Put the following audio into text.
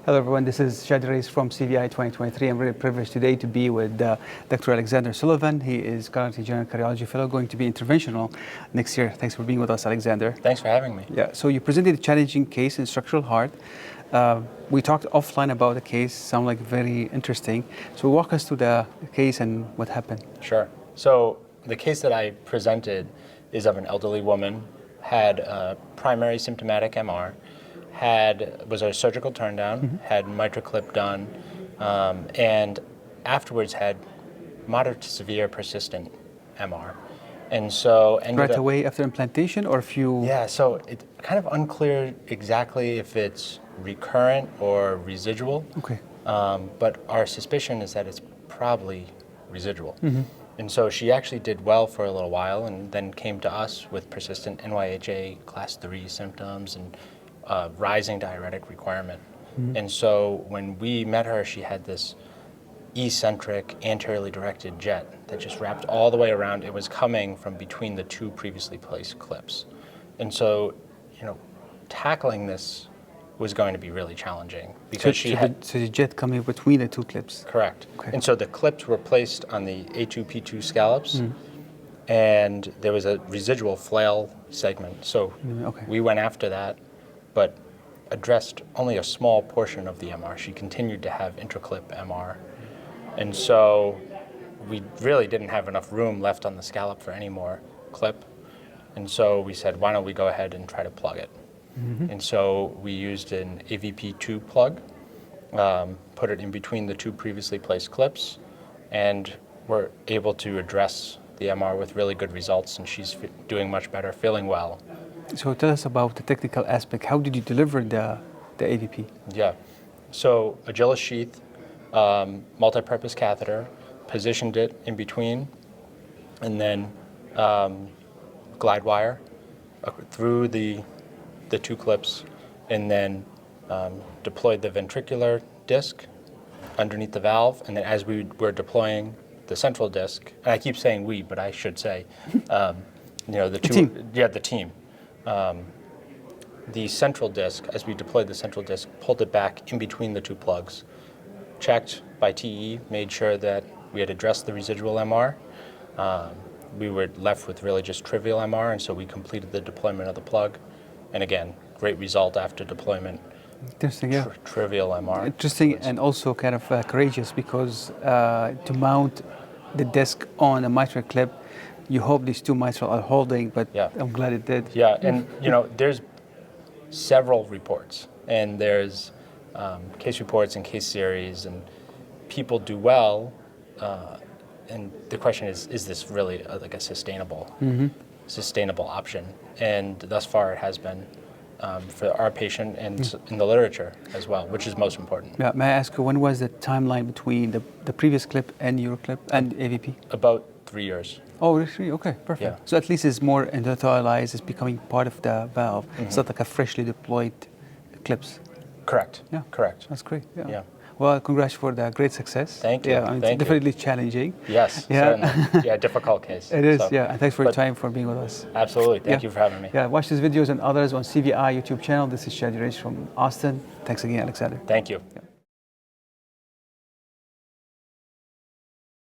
Hello everyone, this is Chadi from CVI 2023. I'm really privileged today to be with Dr. Alexander Sullivan. He is currently General Cardiology Fellow, going to be interventional next year. Thanks for being with us, Alexander. Thanks for having me. Yeah, so you presented a challenging case in structural heart. We talked offline about the case, sound like very interesting. So walk us through the case and what happened. Sure. So the case that I presented is of an elderly woman, had a primary symptomatic MR, was a surgical turndown, had MitraClip done, and afterwards had moderate to severe persistent MR. And so Right away after implantation or a few? Yeah, so it's kind of unclear exactly if it's recurrent or residual. Okay. But our suspicion is that it's probably residual. And so she actually did well for a little while and then came to us with persistent NYHA class 3 symptoms and rising diuretic requirement. And so when we met her, she had this eccentric, anteriorly directed jet that just wrapped all the way around. It was coming from between the two previously placed clips. And so, tackling this was going to be really challenging because So the jet coming between the two clips? Correct. Okay. And so the clips were placed on the A2P2 scallops, and there was a residual flail segment. So we went after that, but addressed only a small portion of the MR. She continued to have intraclip MR. And so we really didn't have enough room left on the scallop for any more clip. And so we said, why don't we go ahead and try to plug it? And so we used an AVP2 plug, put it in between the two previously placed clips, and were able to address the MR with really good results, and she's doing much better, feeling well. So tell us about the technical aspect. How did you deliver the AVP? Yeah, so Agilis sheath, multi-purpose catheter, positioned it in between, and then glide wire through the two clips, and then deployed the ventricular disc underneath the valve, and then as we were deploying the central disc, and I keep saying we, but I should say, the team. Yeah, the team. The central disc, as we deployed the central disc, pulled it back in between the two plugs, checked by TE, made sure that we had addressed the residual MR. We were left with really just trivial MR, and so we completed the deployment of the plug. And again, great result after deployment. Interesting, yeah. Trivial MR. Interesting and also kind of courageous because to mount the disc on a MitraClip, you hope these two mitral are holding, but I'm glad it did. Yeah, and there's several reports, and there's case reports and case series, and people do well. And the question is this really like a sustainable option? And thus far it has been for our patient and in the literature as well, which is most important. Yeah, may I ask you, when was the timeline between the previous clip and your clip and AVP? About 3 years. Oh, really? Okay, perfect. Yeah. So at least it's more industrialized, it's becoming part of the valve. It's not like a freshly deployed clips. Correct. Yeah. Correct. That's great. Yeah. Well, congrats for the great success. Thank you. Yeah, it's definitely challenging. Yes, certainly. Yeah, difficult case. It is, yeah. And thanks for your time for being with us. Absolutely. Thank you for having me. Yeah, watch these videos and others on CVI YouTube channel. This is Chadi from Austin. Thanks again, Alexander. Thank you. Yeah.